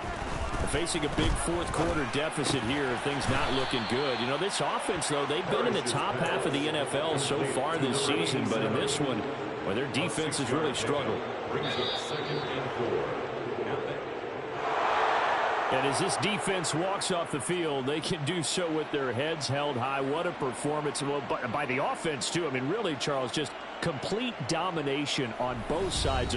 Facing a big 4th quarter deficit here, things not looking good. You know, this offense, though, they've been in the top half of the NFL so far this season, but in this one, well, their defense has really struggled. Brings up 2nd and 4. And as this defense walks off the field, they can do so with their heads held high. What a performance by the offense, too. I mean, really, Charles, just complete domination on both sides of